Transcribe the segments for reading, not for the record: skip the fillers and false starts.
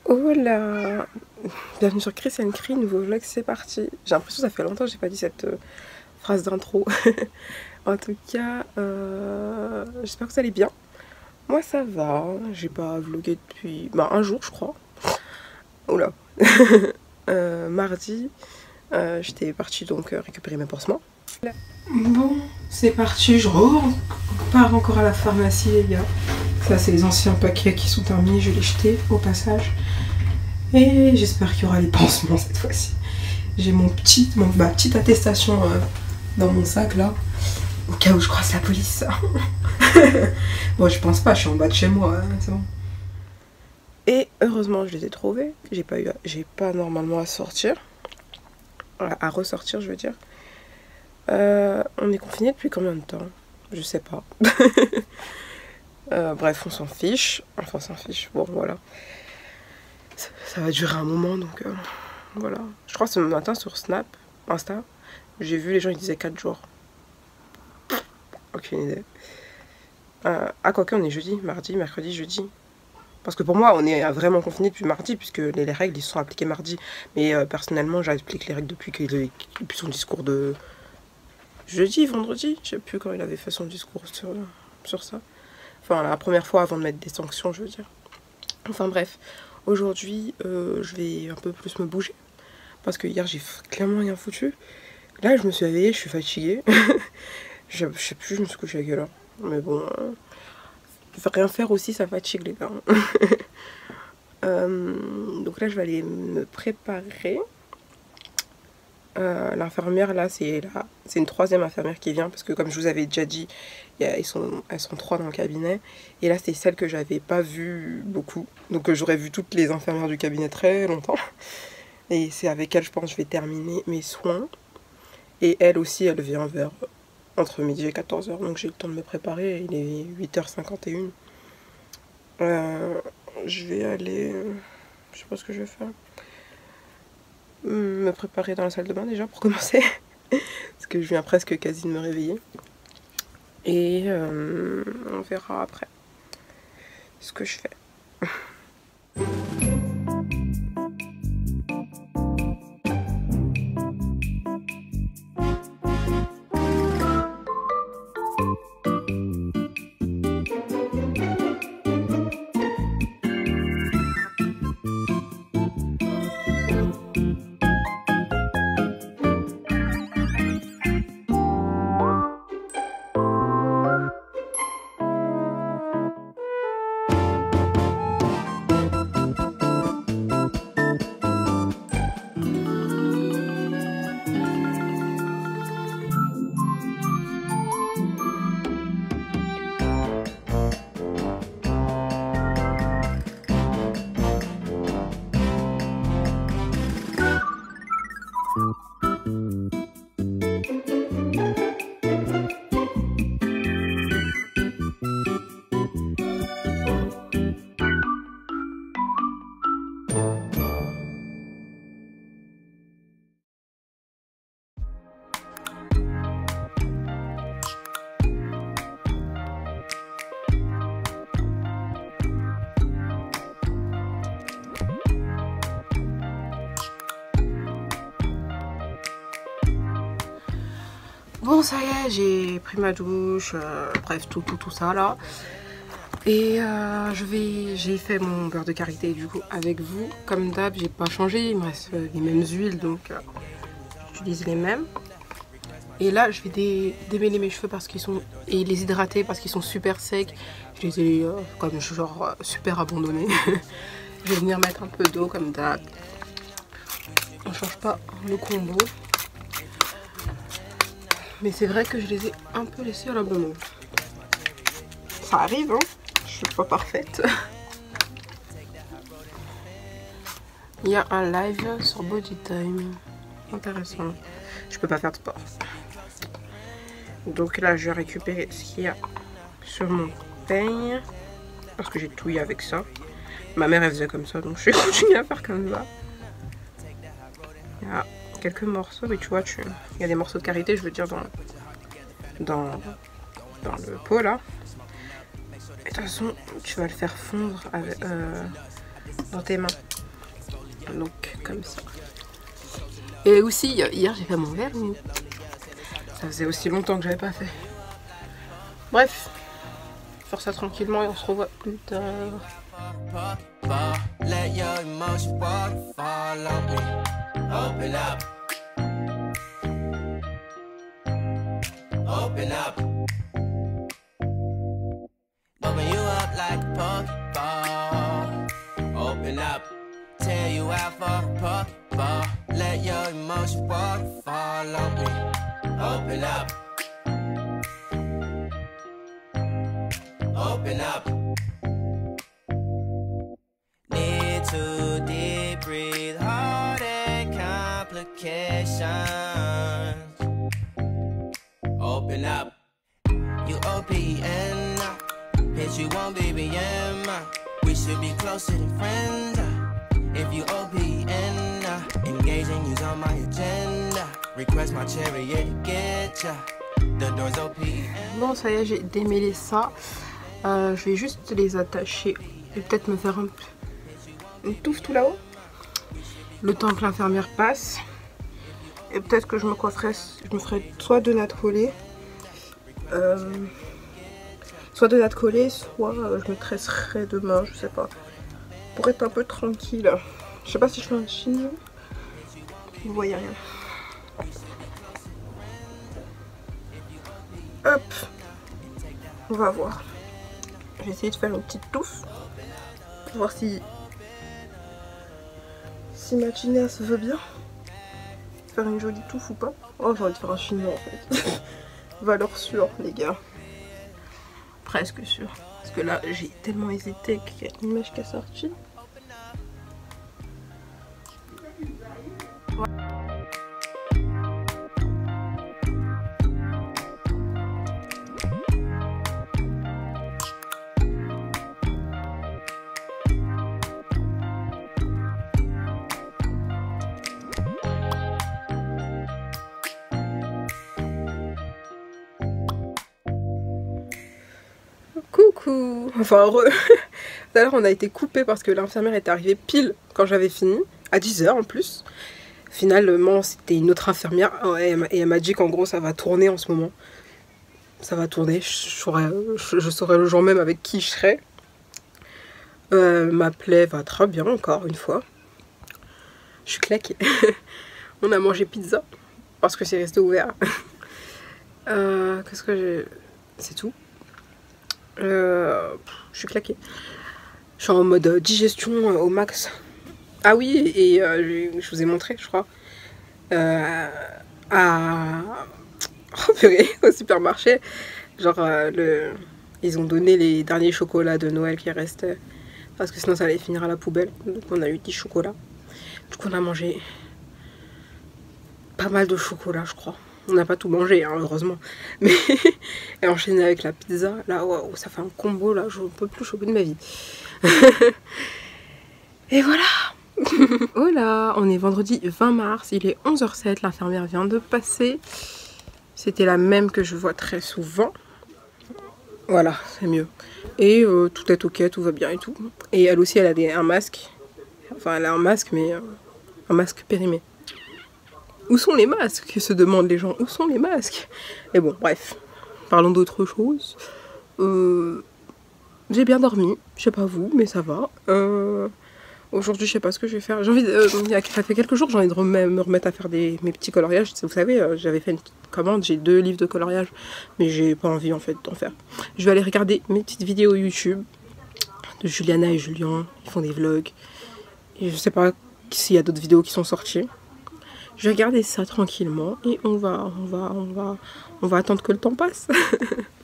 Hola! Bienvenue sur Chris & Cri, nouveau vlog, c'est parti. J'ai l'impression que ça fait longtemps que j'ai pas dit cette phrase d'intro. En tout cas, j'espère que vous allez bien. Moi ça va, j'ai pas vlogué depuis un jour je crois. Oula! Mardi, j'étais partie donc récupérer mes pansements. Bon, c'est parti, je repars encore à la pharmacie les gars. Ça c'est les anciens paquets qui sont terminés, je vais les jeter au passage. Et j'espère qu'il y aura les pansements cette fois-ci. J'ai ma petite attestation dans mon sac là. Au cas où je croise la police. Bon, je pense pas, je suis en bas de chez moi, hein, c'est bon. Et heureusement, je les ai trouvés. J'ai pas normalement à sortir. À ressortir, je veux dire. On est confiné depuis combien de temps? Je sais pas. Bref, on s'en fiche. Enfin, on s'en fiche. Bon, voilà. Ça va durer un moment, donc voilà. Je crois que ce matin sur Insta, j'ai vu les gens ils disaient 4 jours. Aucune idée. Quoique on est jeudi, mardi, mercredi, jeudi. Parce que pour moi, on est vraiment confiné depuis mardi, puisque les règles ils sont appliquées mardi. Mais personnellement, j'applique les règles depuis son discours de jeudi, vendredi. Je sais plus quand il avait fait son discours sur ça. Enfin, la première fois avant de mettre des sanctions, je veux dire. Enfin bref. Aujourd'hui, je vais un peu plus me bouger. Parce que hier, j'ai clairement rien foutu. Là, je me suis réveillée, je suis fatiguée. Je sais plus, je me suis couchée à quelle heure. Mais bon, rien faire aussi, ça fatigue les gars. Donc là, je vais aller me préparer. L'infirmière, là, c'est une troisième infirmière qui vient. Parce que comme je vous avais déjà dit, elles sont 3 dans le cabinet. Et là, c'est celle que j'avais pas vue beaucoup. Donc j'aurais vu toutes les infirmières du cabinet très longtemps. Et c'est avec elle, je pense, je vais terminer mes soins. Et elle aussi, elle vient vers entre midi et 14 h. Donc j'ai le temps de me préparer. Il est 8 h 51. Je vais aller... je sais pas ce que je vais faire. Me préparer dans la salle de bain déjà pour commencer. Parce que je viens presque quasi de me réveiller. Et on verra après ce que je fais. Bon, ça y est, j'ai pris ma douche, bref, tout ça là. Et j'ai fait mon beurre de karité du coup avec vous. Comme d'hab, j'ai pas changé, il me reste les mêmes huiles, donc j'utilise les mêmes. Et là, je vais démêler mes cheveux parce qu'ils sont... et les hydrater parce qu'ils sont super secs. Je les ai comme genre super abandonnés. Je vais venir mettre un peu d'eau comme d'hab. On change pas le combo. Mais c'est vrai que je les ai un peu laissés à l'abandon. Ça arrive, hein. Je suis pas parfaite. Il y a un live sur Body Time. Intéressant. Je peux pas faire de sport. Donc là, je vais récupérer ce qu'il y a sur mon peigne. Parce que j'ai touillé avec ça. Ma mère, elle faisait comme ça, donc je vais continuer à faire comme ça. Il y a quelques morceaux, mais tu vois, il y a des morceaux de karité, je veux dire, dans le pot là. Et de toute façon, tu vas le faire fondre avec, dans tes mains. Donc comme ça. Et aussi hier j'ai fait mon vernis. Ça faisait aussi longtemps que j'avais pas fait. Bref, faire ça tranquillement et on se revoit plus tard. Open up. Open you up like a Pokeball. Open up. Tear you out for a Pokeball. Let your emotions waterfall on me. Open up. Open up. Need to deep breathe, heart and complications. Open up. You OPN. Bitch, you won't be BM. We should be closer than friends. If you OPN, engaging you's on my agenda. Request my chariot to get ya. The door's OPN. Bon, ça y est, j'ai démêlé ça. Je vais juste les attacher et peut-être me faire une touffe tout là-haut. Le temps que l'infirmière passe. Et peut-être que je me ferai soit de nattes collées. Soit de nattes collées, soit je me tresserai demain, je sais pas. Pour être un peu tranquille. Je sais pas si je fais un chignon. Vous voyez rien. Hop. On va voir. Je vais essayer de faire une petite touffe. Pour voir si ma Ginès veut bien. Faire une jolie touffe ou pas. Oh, j'ai envie de faire un chignon en fait. Valeur sûre, les gars. Presque sûre. Parce que là, j'ai tellement hésité qu'il y a une mèche qui est sortie. Coucou. Enfin heureux. Tout à l'heure on a été coupé parce que l'infirmière est arrivée pile quand j'avais fini, à 10 h en plus. Finalement c'était une autre infirmière et elle m'a dit qu'en gros ça va tourner en ce moment. Ça va tourner, je saurai le jour même avec qui je serai. Ma plaie va très bien encore une fois. Je suis claquée. On a mangé pizza parce que c'est resté ouvert. Qu'est-ce que j'ai... C'est tout. Je suis claquée. Je suis en mode digestion au max. Ah oui, et je vous ai montré, je crois, oh, purée, au supermarché. Genre, ils ont donné les derniers chocolats de Noël qui restaient. Parce que sinon ça allait finir à la poubelle. Donc on a eu 10 chocolats. Du coup on a mangé pas mal de chocolat, je crois. On n'a pas tout mangé, hein, heureusement. Mais et enchaîné avec la pizza, là, waouh, ça fait un combo, là, je ne peux plus choper de ma vie. Et voilà. Oh là, on est vendredi 20 mars, il est 11 h 07, l'infirmière vient de passer. C'était la même que je vois très souvent. Voilà, c'est mieux. Et tout est ok, tout va bien et tout. Et elle aussi, elle a un masque. Enfin, elle a un masque, mais un masque périmé. Où sont les masques, se demandent les gens. Où sont les masques? Et bon, bref. Parlons d'autre chose. J'ai bien dormi. Je sais pas vous, mais ça va. Aujourd'hui, je sais pas ce que je vais faire. J'ai envie de... ça fait quelques jours, j'ai envie de me remettre à faire mes petits coloriages. Vous savez, j'avais fait une petite commande. J'ai 2 livres de coloriage. Mais j'ai pas envie, en fait, d'en faire. Je vais aller regarder mes petites vidéos YouTube. De Juliana et Julien. Ils font des vlogs. Et je sais pas s'il y a d'autres vidéos qui sont sorties. Je vais regarder ça tranquillement et on va attendre que le temps passe.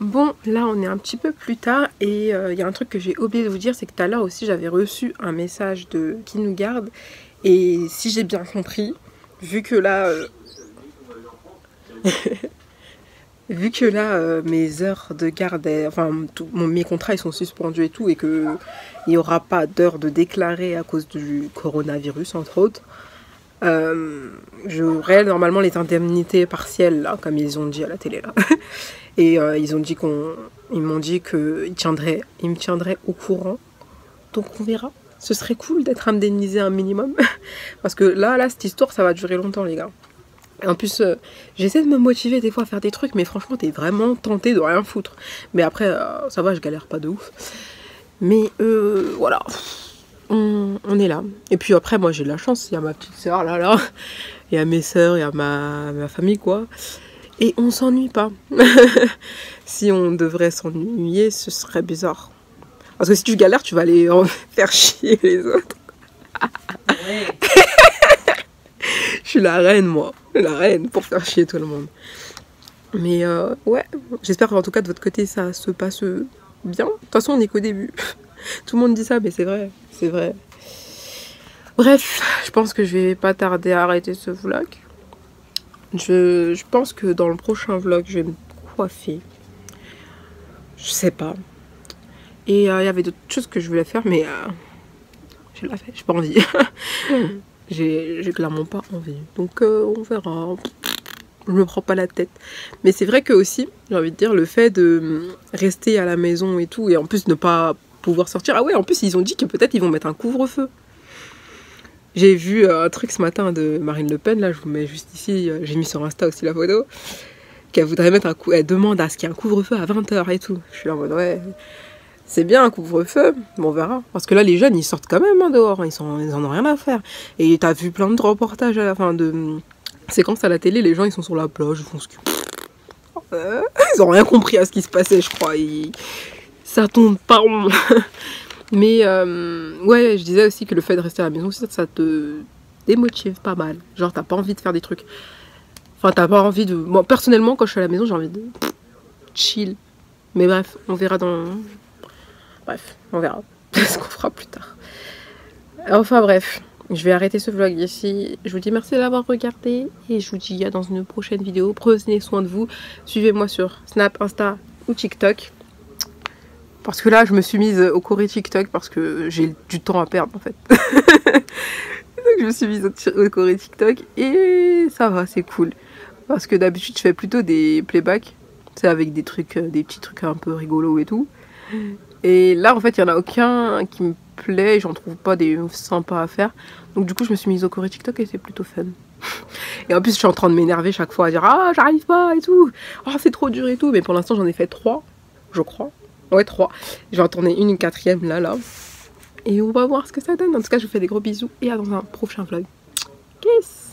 Bon, là on est un petit peu plus tard et il y a un truc que j'ai oublié de vous dire, c'est que tout à l'heure aussi j'avais reçu un message de Qui nous garde et si j'ai bien compris, vu que là mes heures de garde, mes contrats ils sont suspendus et tout et que il n'y aura pas d'heures de déclarer à cause du coronavirus entre autres. J'aurai normalement les indemnités partielles là, comme ils ont dit à la télé là. Et ils m'ont dit qu'ils me tiendraient au courant. Donc on verra ce serait cool d'être indemnisé un minimum. Parce que là, cette histoire, ça va durer longtemps, les gars. Et en plus, j'essaie de me motiver des fois à faire des trucs, mais franchement, t'es vraiment tenté de rien foutre. Mais après, ça va, je galère pas de ouf. Mais voilà, on est là. Et puis après, moi, j'ai de la chance. Il y a ma petite sœur, là. Il y a mes sœurs, il y a ma famille, quoi. Et on s'ennuie pas. Si on devrait s'ennuyer, ce serait bizarre. Parce que si tu galères, tu vas aller faire chier les autres. Ouais. Je suis la reine, moi. La reine pour faire chier tout le monde. Mais ouais, j'espère qu'en tout cas de votre côté ça se passe bien. De toute façon on n'est qu'au début. Tout le monde dit ça mais c'est vrai, c'est vrai. Bref, je pense que je vais pas tarder à arrêter ce vlog. Je pense que dans le prochain vlog je vais me coiffer. Je sais pas. Et il y avait d'autres choses que je voulais faire mais je l'ai fait, j'ai pas envie. J'ai clairement pas envie. Donc on verra. Je me prends pas la tête. Mais c'est vrai que aussi, j'ai envie de dire, le fait de rester à la maison et tout, et en plus ne pas pouvoir sortir. Ah ouais, en plus ils ont dit que peut-être ils vont mettre un couvre-feu. J'ai vu un truc ce matin de Marine Le Pen, là je vous mets juste ici, j'ai mis sur Insta aussi la photo, qu'elle voudrait mettre un couvre-feu, elle demande à ce qu'il y ait un couvre-feu à 20 h et tout. Je suis là en mode ouais, c'est bien un couvre-feu, mais on verra. Parce que là les jeunes ils sortent quand même dehors, ils en ont rien à faire. Et t'as vu plein de reportages à la fin de... séquence à la télé, les gens ils sont sur la plage, ils font ce que... ils ont rien compris à ce qui se passait, je crois. Ça tombe pas rond. Mais ouais, je disais aussi que le fait de rester à la maison, ça te démotive pas mal. Genre t'as pas envie de faire des trucs. Enfin t'as pas envie de... Moi personnellement quand je suis à la maison j'ai envie de chill. Mais bref, on verra dans... Bref, on verra ce qu'on fera plus tard. Enfin bref. Je vais arrêter ce vlog ici. Je vous dis merci de l'avoir regardé et je vous dis à dans une prochaine vidéo. Prenez soin de vous. Suivez-moi sur Snap, Insta ou TikTok. Parce que là, je me suis mise au Corée TikTok parce que j'ai du temps à perdre en fait. Donc je me suis mise au Corée TikTok et ça va, c'est cool. Parce que d'habitude, je fais plutôt des playbacks. C'est avec des trucs, des petits trucs un peu rigolos et tout. Et là, en fait, il n'y en a aucun qui me plaît. J'en trouve pas des sympas à faire. Donc du coup, je me suis mise au Corée TikTok et c'est plutôt fun. Et en plus, je suis en train de m'énerver chaque fois à dire « Ah, j'arrive pas et tout. Ah, c'est trop dur et tout. » Mais pour l'instant, j'en ai fait 3, je crois. Ouais, 3. Je vais en tourner une 4e là. Et on va voir ce que ça donne. En tout cas, je vous fais des gros bisous et à dans un prochain vlog. Kiss!